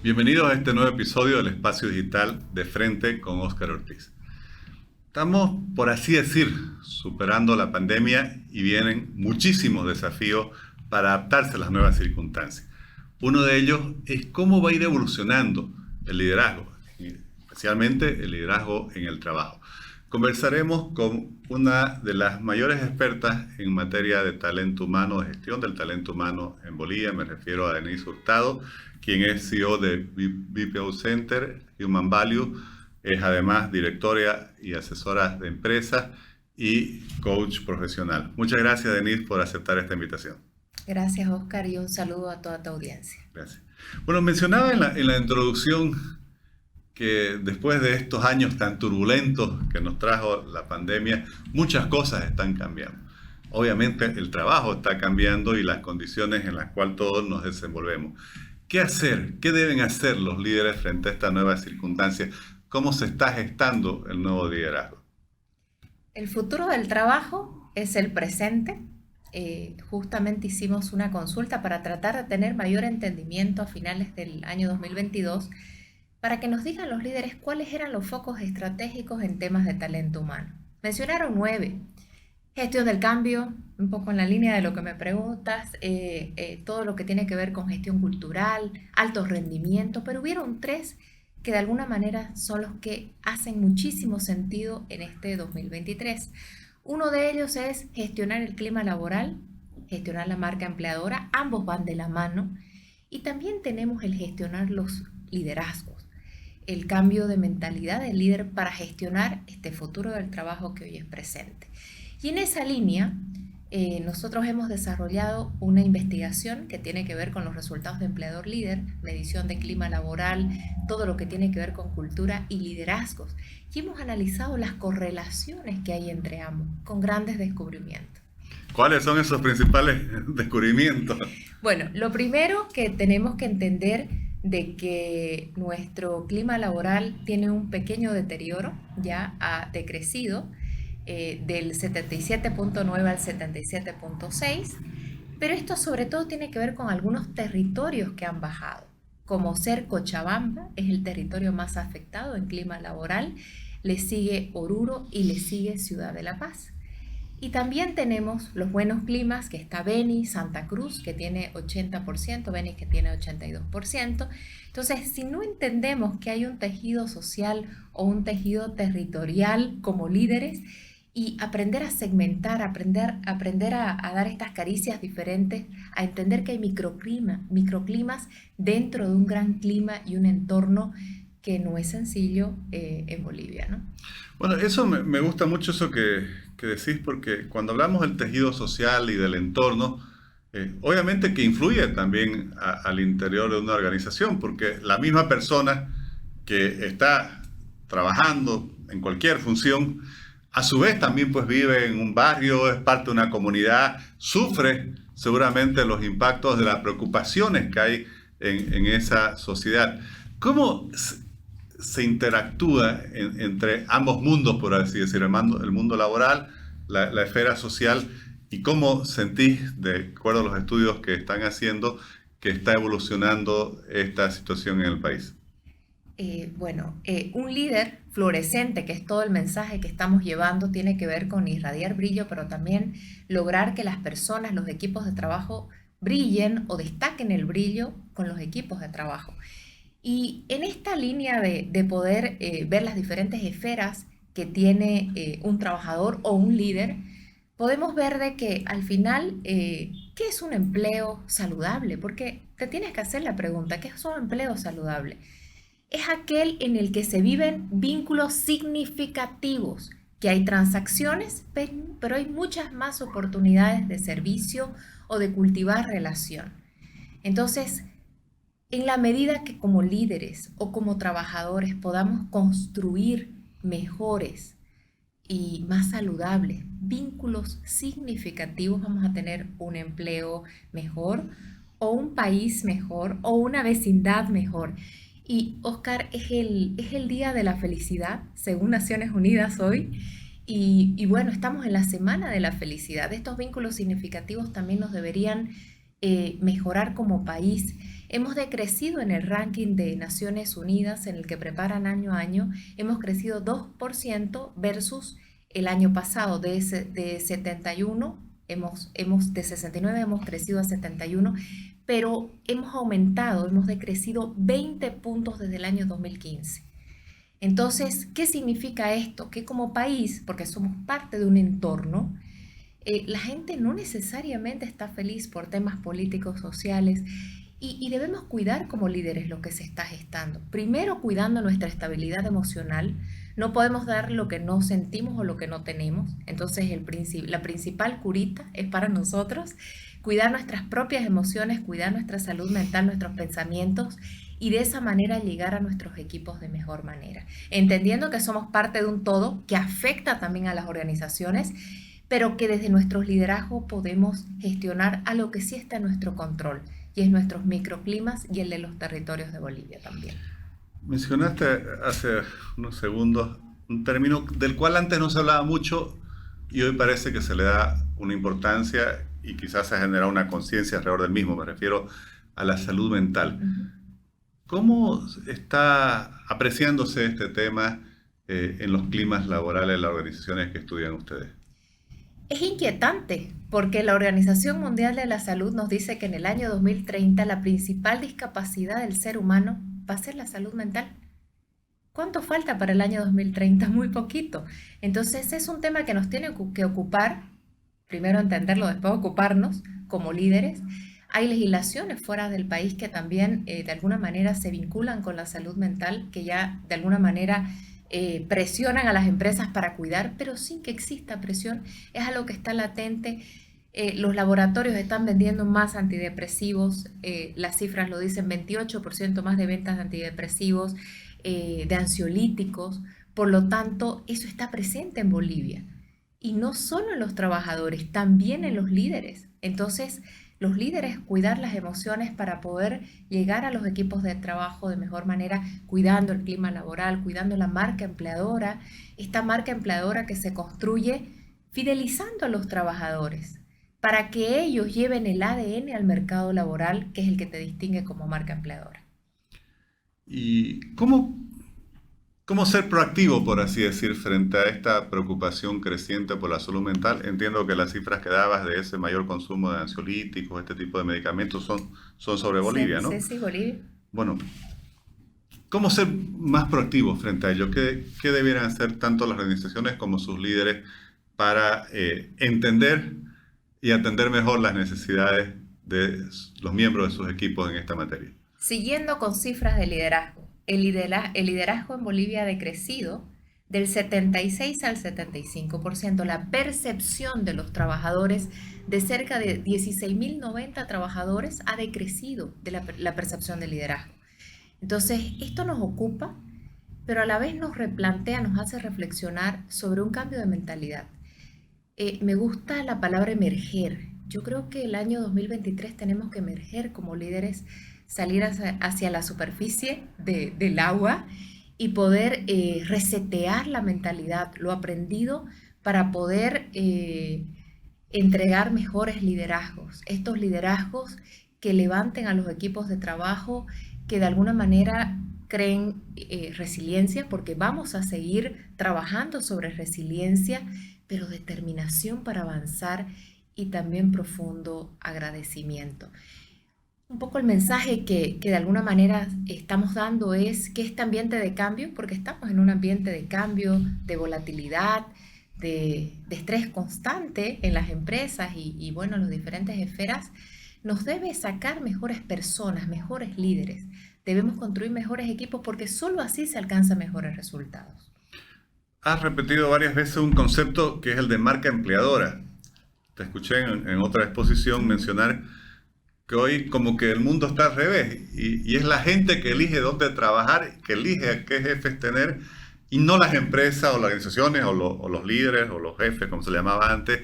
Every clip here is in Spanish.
Bienvenidos a este nuevo episodio del Espacio Digital de Frente con Óscar Ortiz. Estamos, por así decir, superando la pandemia y vienen muchísimos desafíos para adaptarse a las nuevas circunstancias. Uno de ellos es cómo va a ir evolucionando el liderazgo, especialmente el liderazgo en el trabajo. Conversaremos con una de las mayores expertas en materia de talento humano, de gestión del talento humano en Bolivia. Me refiero a Denise Hurtado, quien es CEO de BPO Center, Human Value. Es además directora y asesora de empresas y coach profesional. Muchas gracias, Denise, por aceptar esta invitación. Gracias, Oscar, y un saludo a toda tu audiencia. Gracias. Bueno, mencionaba en la introducción que después de estos años tan turbulentos que nos trajo la pandemia, muchas cosas están cambiando. Obviamente el trabajo está cambiando y las condiciones en las cuales todos nos desenvolvemos. ¿Qué hacer? ¿Qué deben hacer los líderes frente a esta nueva circunstancia? ¿Cómo se está gestando el nuevo liderazgo? El futuro del trabajo es el presente. Justamente hicimos una consulta para tratar de tener mayor entendimiento a finales del año 2022 para que nos digan los líderes cuáles eran los focos estratégicos en temas de talento humano. Mencionaron 9. Gestión del cambio, un poco en la línea de lo que me preguntas, todo lo que tiene que ver con gestión cultural, alto rendimiento, pero hubieron 3 que de alguna manera son los que hacen muchísimo sentido en este 2023. Uno de ellos es gestionar el clima laboral, gestionar la marca empleadora, ambos van de la mano, y también tenemos el gestionar los liderazgos, el cambio de mentalidad del líder para gestionar este futuro del trabajo que hoy es presente. Y en esa línea, nosotros hemos desarrollado una investigación que tiene que ver con los resultados de empleador líder, medición de clima laboral, todo lo que tiene que ver con cultura y liderazgos. Y hemos analizado las correlaciones que hay entre ambos, con grandes descubrimientos. ¿Cuáles son esos principales descubrimientos? Bueno, lo primero que tenemos que entender de que nuestro clima laboral tiene un pequeño deterioro, ya ha decrecido del 77.9 al 77.6, pero esto sobre todo tiene que ver con algunos territorios que han bajado, como ser Cochabamba es el territorio más afectado en clima laboral, le sigue Oruro y le sigue Ciudad de La Paz. Y también tenemos los buenos climas, que está Beni, Santa Cruz, que tiene 80%, Beni que tiene 82%. Entonces, si no entendemos que hay un tejido social o un tejido territorial como líderes, y aprender a segmentar, aprender a dar estas caricias diferentes, a entender que hay microclimas dentro de un gran clima y un entorno que no es sencillo en Bolivia, ¿no? Bueno, eso me gusta mucho eso que decís, porque cuando hablamos del tejido social y del entorno, obviamente que influye también al interior de una organización, porque la misma persona que está trabajando en cualquier función, a su vez también pues vive en un barrio, es parte de una comunidad, sufre seguramente los impactos de las preocupaciones que hay en esa sociedad. ¿Cómo se interactúa entre ambos mundos, por así decir, el mundo laboral, la esfera social, y cómo sentís, de acuerdo a los estudios que están haciendo, que está evolucionando esta situación en el país? Un líder fluorescente, que es todo el mensaje que estamos llevando, tiene que ver con irradiar brillo, pero también lograr que las personas, los equipos de trabajo, brillen o destaquen el brillo con los equipos de trabajo. Y en esta línea de poder ver las diferentes esferas que tiene un trabajador o un líder, podemos ver de que al final, ¿qué es un empleo saludable? Porque te tienes que hacer la pregunta, ¿qué es un empleo saludable? Es aquel en el que se viven vínculos significativos, que hay transacciones, pero hay muchas más oportunidades de servicio o de cultivar relación. Entonces, en la medida que como líderes o como trabajadores podamos construir mejores y más saludables vínculos significativos, vamos a tener un empleo mejor o un país mejor o una vecindad mejor. Y Oscar, es el Día de la Felicidad, según Naciones Unidas hoy. Y bueno, estamos en la Semana de la Felicidad. Estos vínculos significativos también nos deberían mejorar como país. Hemos decrecido en el ranking de Naciones Unidas, en el que preparan año a año, hemos crecido 2% versus el año pasado, de 71, de 69 hemos crecido a 71, pero hemos aumentado, hemos decrecido 20 puntos desde el año 2015. Entonces, ¿qué significa esto? Que como país, porque somos parte de un entorno, la gente no necesariamente está feliz por temas políticos, sociales, y debemos cuidar como líderes lo que se está gestando. Primero, cuidando nuestra estabilidad emocional. No podemos dar lo que no sentimos o lo que no tenemos. Entonces, la principal curita es para nosotros cuidar nuestras propias emociones, cuidar nuestra salud mental, nuestros pensamientos, y de esa manera llegar a nuestros equipos de mejor manera. Entendiendo que somos parte de un todo que afecta también a las organizaciones, pero que desde nuestros liderazgos podemos gestionar a lo que sí está en nuestro control, y es nuestros microclimas y el de los territorios de Bolivia también. Mencionaste hace unos segundos un término del cual antes no se hablaba mucho y hoy parece que se le da una importancia y quizás se ha generado una conciencia alrededor del mismo. Me refiero a la salud mental. ¿Cómo está apreciándose este tema en los climas laborales de las organizaciones que estudian ustedes? Es inquietante porque la Organización Mundial de la Salud nos dice que en el año 2030 la principal discapacidad del ser humano va a ser la salud mental. ¿Cuánto falta para el año 2030? Muy poquito. Entonces es un tema que nos tiene que ocupar, primero entenderlo, después ocuparnos como líderes. Hay legislaciones fuera del país que también de alguna manera se vinculan con la salud mental, que ya de alguna manera presionan a las empresas para cuidar, pero sin que exista presión, es algo que está latente. Los laboratorios están vendiendo más antidepresivos, las cifras lo dicen, 28% más de ventas de antidepresivos, de ansiolíticos. Por lo tanto, eso está presente en Bolivia. Y no solo en los trabajadores, también en los líderes. Entonces, los líderes cuidar las emociones para poder llegar a los equipos de trabajo de mejor manera, cuidando el clima laboral, cuidando la marca empleadora, esta marca empleadora que se construye fidelizando a los trabajadores para que ellos lleven el ADN al mercado laboral, que es el que te distingue como marca empleadora. ¿Y cómo ser proactivo, por así decir, frente a esta preocupación creciente por la salud mental? Entiendo que las cifras que dabas de ese mayor consumo de ansiolíticos, este tipo de medicamentos, son sobre Bolivia, ¿no? Sí, Bolivia. Bueno, ¿cómo ser más proactivos frente a ello? ¿Qué debieran hacer tanto las organizaciones como sus líderes para entender y atender mejor las necesidades de los miembros de sus equipos en esta materia? Siguiendo con cifras de liderazgo. El liderazgo en Bolivia ha decrecido del 76 al 75%. La percepción de los trabajadores, de cerca de 16.090 trabajadores, ha decrecido de la percepción del liderazgo. Entonces, esto nos ocupa, pero a la vez nos replantea, nos hace reflexionar sobre un cambio de mentalidad. Me gusta la palabra emerger. Yo creo que el año 2023 tenemos que emerger como líderes, salir hacia la superficie del agua y poder resetear la mentalidad, lo aprendido, para poder entregar mejores liderazgos. Estos liderazgos que levanten a los equipos de trabajo, que de alguna manera creen resiliencia, porque vamos a seguir trabajando sobre resiliencia, pero determinación para avanzar y también profundo agradecimiento. Un poco el mensaje que de alguna manera estamos dando es que este ambiente de cambio, porque estamos en un ambiente de cambio, de volatilidad, de estrés constante en las empresas y bueno, en las diferentes esferas, nos debe sacar mejores personas, mejores líderes. Debemos construir mejores equipos porque solo así se alcanzan mejores resultados. Has repetido varias veces un concepto que es el de marca empleadora. Te escuché en otra exposición mencionar que hoy como que el mundo está al revés y es la gente que elige dónde trabajar, que elige a qué jefes tener y no las empresas o las organizaciones o los líderes o los jefes, como se llamaba antes,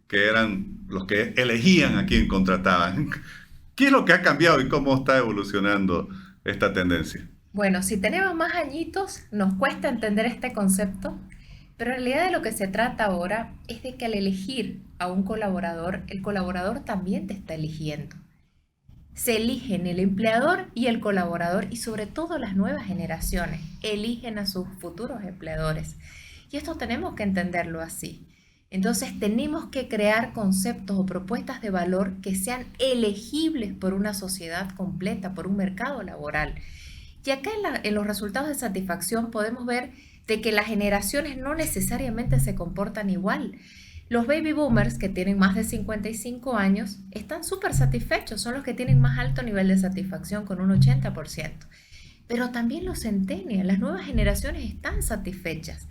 que eran los que elegían a quién contrataban. ¿Qué es lo que ha cambiado y cómo está evolucionando esta tendencia? Bueno, si tenemos más añitos, nos cuesta entender este concepto, pero en realidad de lo que se trata ahora es de que al elegir a un colaborador, el colaborador también te está eligiendo. se eligen el empleador y el colaborador, y sobre todo las nuevas generaciones eligen a sus futuros empleadores. Y esto tenemos que entenderlo así. Entonces tenemos que crear conceptos o propuestas de valor que sean elegibles por una sociedad completa, por un mercado laboral. Y acá en los resultados de satisfacción podemos ver de que las generaciones no necesariamente se comportan igual. Los baby boomers, que tienen más de 55 años, están súper satisfechos, son los que tienen más alto nivel de satisfacción, con un 80%. Pero también los centennials, las nuevas generaciones, están satisfechas.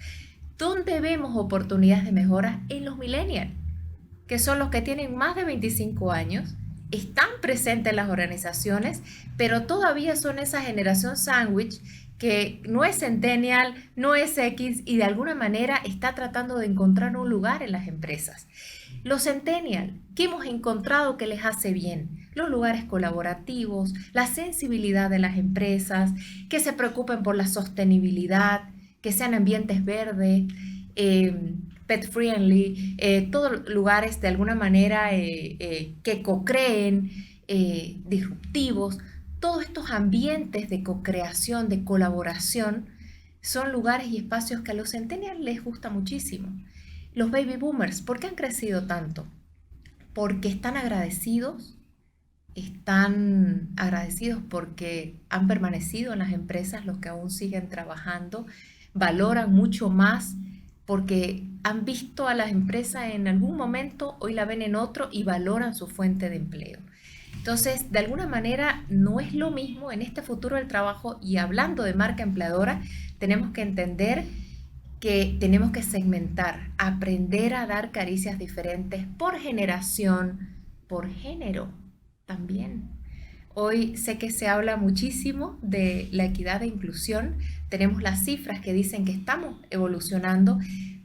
¿Dónde vemos oportunidades de mejora? En los millennials, que son los que tienen más de 25 años, están presentes en las organizaciones, pero todavía son esa generación sándwich que no es centennial, no es X, y de alguna manera está tratando de encontrar un lugar en las empresas. Los centennial, ¿qué hemos encontrado que les hace bien? Los lugares colaborativos, la sensibilidad de las empresas, que se preocupen por la sostenibilidad, que sean ambientes verdes, pet friendly, todos lugares de alguna manera que co-creen, disruptivos. Todos estos ambientes de co-creación, de colaboración, son lugares y espacios que a los centennials les gusta muchísimo. Los baby boomers, ¿por qué han crecido tanto? Porque están agradecidos porque han permanecido en las empresas, los que aún siguen trabajando, valoran mucho más porque han visto a las empresas en algún momento, hoy la ven en otro y valoran su fuente de empleo. Entonces, de alguna manera, no es lo mismo en este futuro del trabajo, y hablando de marca empleadora, tenemos que entender que tenemos que segmentar, aprender a dar caricias diferentes por generación, por género también. Hoy sé que se habla muchísimo de la equidad e inclusión, tenemos las cifras que dicen que estamos evolucionando,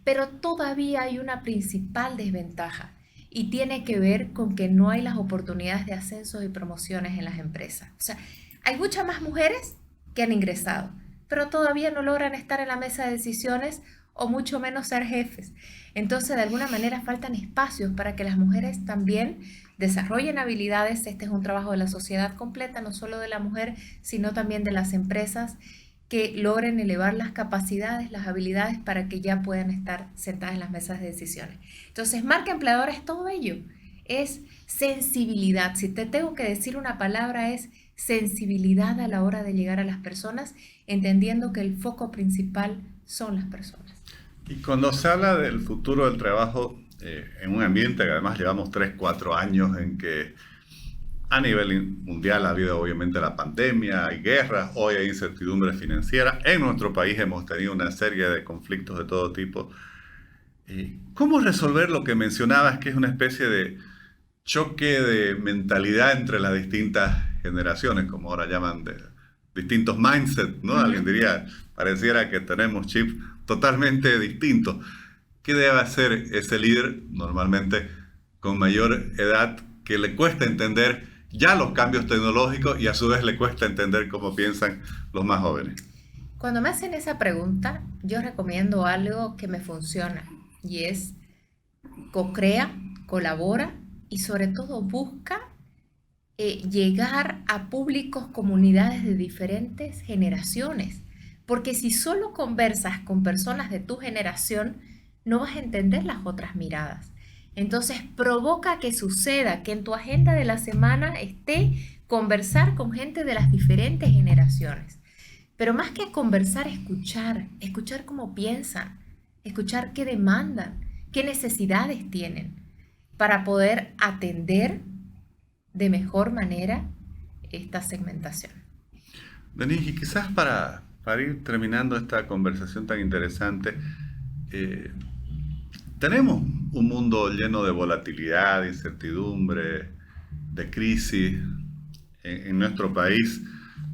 pero todavía hay una principal desventaja, y tiene que ver con que no hay las oportunidades de ascensos y promociones en las empresas. O sea, hay muchas más mujeres que han ingresado, pero todavía no logran estar en la mesa de decisiones o mucho menos ser jefes. Entonces, de alguna manera faltan espacios para que las mujeres también desarrollen habilidades. Este es un trabajo de la sociedad completa, no solo de la mujer, sino también de las empresas, que logren elevar las capacidades, las habilidades, para que ya puedan estar sentadas en las mesas de decisiones. Entonces, marca empleadora es todo ello, es sensibilidad. Si te tengo que decir una palabra, es sensibilidad a la hora de llegar a las personas, entendiendo que el foco principal son las personas. Y cuando se habla del futuro del trabajo, en un ambiente que además llevamos 3, 4 años en que a nivel mundial ha habido obviamente la pandemia, hay guerras, hoy hay incertidumbre financiera. En nuestro país hemos tenido una serie de conflictos de todo tipo. ¿Cómo resolver lo que mencionabas, que es una especie de choque de mentalidad entre las distintas generaciones, como ahora llaman, de distintos mindsets, ¿no? Alguien diría, pareciera que tenemos chips totalmente distintos. ¿Qué debe hacer ese líder, normalmente con mayor edad, que le cuesta entender ya los cambios tecnológicos y a su vez le cuesta entender cómo piensan los más jóvenes? Cuando me hacen esa pregunta, yo recomiendo algo que me funciona, y es co-crea, colabora y sobre todo busca llegar a públicos, comunidades de diferentes generaciones. Porque si solo conversas con personas de tu generación, no vas a entender las otras miradas. Entonces provoca que suceda, que en tu agenda de la semana esté conversar con gente de las diferentes generaciones. Pero más que conversar, escuchar cómo piensan, escuchar qué demandan, qué necesidades tienen, para poder atender de mejor manera esta segmentación. Denise, y quizás para ir terminando esta conversación tan interesante, tenemos un mundo lleno de volatilidad, de incertidumbre, de crisis en nuestro país,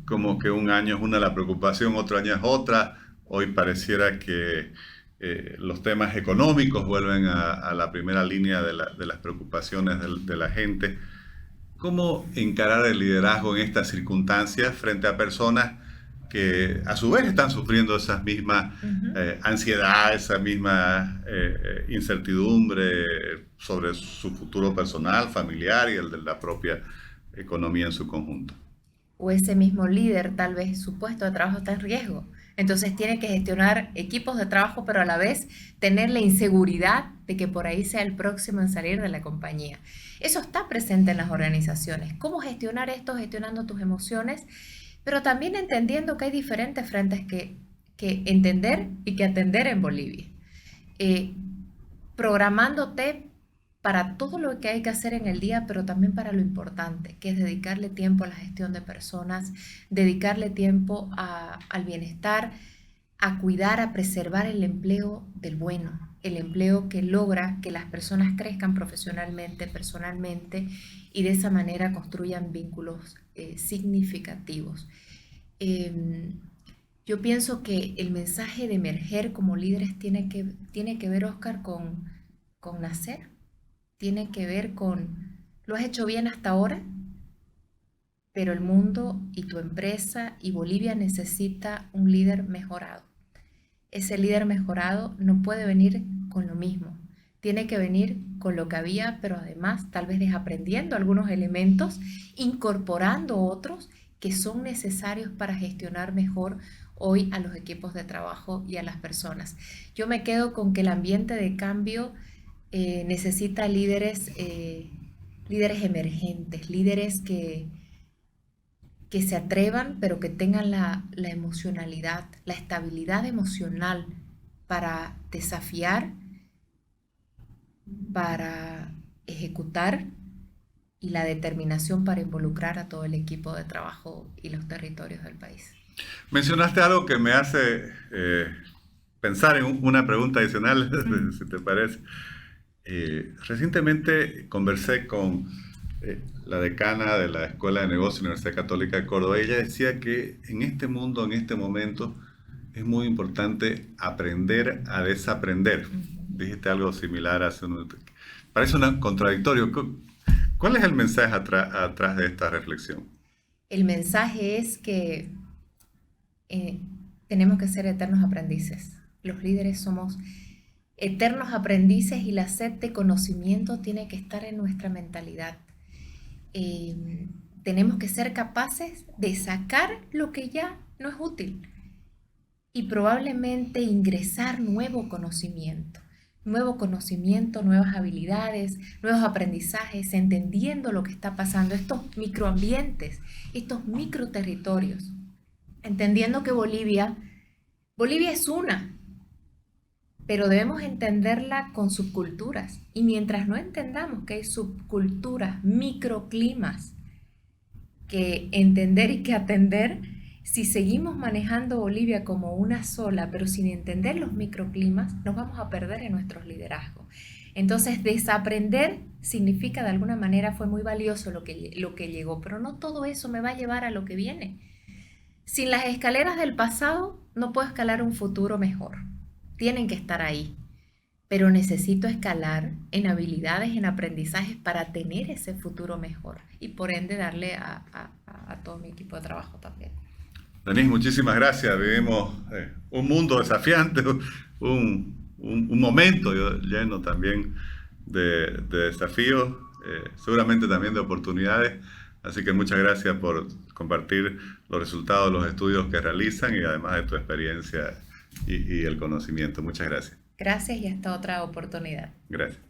como que un año es una la preocupación, otro año es otra. Hoy pareciera que los temas económicos vuelven a la primera línea de las preocupaciones de la gente. ¿Cómo encarar el liderazgo en estas circunstancias frente a personas que a su vez están sufriendo esas mismas ansiedad, esa misma incertidumbre sobre su futuro personal, familiar y el de la propia economía en su conjunto. O ese mismo líder, tal vez su puesto de trabajo está en riesgo. Entonces tiene que gestionar equipos de trabajo, pero a la vez tener la inseguridad de que por ahí sea el próximo en salir de la compañía. Eso está presente en las organizaciones. ¿Cómo gestionar esto? Gestionando tus emociones, pero también entendiendo que hay diferentes frentes que entender y que atender en Bolivia. Programándote para todo lo que hay que hacer en el día, pero también para lo importante, que es dedicarle tiempo a la gestión de personas, dedicarle tiempo al bienestar, a cuidar, a preservar el empleo del bueno, el empleo que logra que las personas crezcan profesionalmente, personalmente, y de esa manera construyan vínculos significativos. Yo pienso que el mensaje de emerger como líderes tiene que ver, Oscar, con nacer. Tiene que ver con, lo has hecho bien hasta ahora, pero el mundo y tu empresa y Bolivia necesita un líder mejorado. Ese líder mejorado no puede venir con lo mismo, tiene que venir con lo que había, pero además tal vez desaprendiendo algunos elementos, incorporando otros que son necesarios para gestionar mejor hoy a los equipos de trabajo y a las personas. Yo me quedo con que el ambiente de cambio necesita líderes emergentes, líderes que se atrevan, pero que tengan la emocionalidad, la estabilidad emocional para desafiar, para ejecutar y la determinación para involucrar a todo el equipo de trabajo y los territorios del país. Mencionaste algo que me hace pensar en una pregunta adicional, si te parece. Recientemente conversé con la decana de la Escuela de Negocios de la Universidad Católica de Córdoba. Ella decía que en este mundo, en este momento, es muy importante aprender a desaprender. Dijiste algo similar hace un momento. Parece contradictorio. ¿Cuál es el mensaje atrás de esta reflexión? El mensaje es que tenemos que ser eternos aprendices. Los líderes somos eternos aprendices y la sed de conocimiento tiene que estar en nuestra mentalidad. Tenemos que ser capaces de sacar lo que ya no es útil y probablemente ingresar nuevo conocimiento, nuevas habilidades, nuevos aprendizajes, entendiendo lo que está pasando, estos microambientes, estos microterritorios, entendiendo que Bolivia es una, pero debemos entenderla con subculturas. Y mientras no entendamos que hay subculturas, microclimas, que entender y que atender, si seguimos manejando Bolivia como una sola, pero sin entender los microclimas, nos vamos a perder en nuestros liderazgos. Entonces, desaprender significa, de alguna manera, fue muy valioso lo que llegó, pero no todo eso me va a llevar a lo que viene. Sin las escaleras del pasado, no puedo escalar un futuro mejor. Tienen que estar ahí, pero necesito escalar en habilidades, en aprendizajes para tener ese futuro mejor y por ende darle a todo mi equipo de trabajo también. Denise, muchísimas gracias. Vivimos un mundo desafiante, un momento lleno también de desafíos, seguramente también de oportunidades. Así que muchas gracias por compartir los resultados de los estudios que realizan y además de tu experiencia y el conocimiento. Muchas gracias. Gracias y hasta otra oportunidad. Gracias.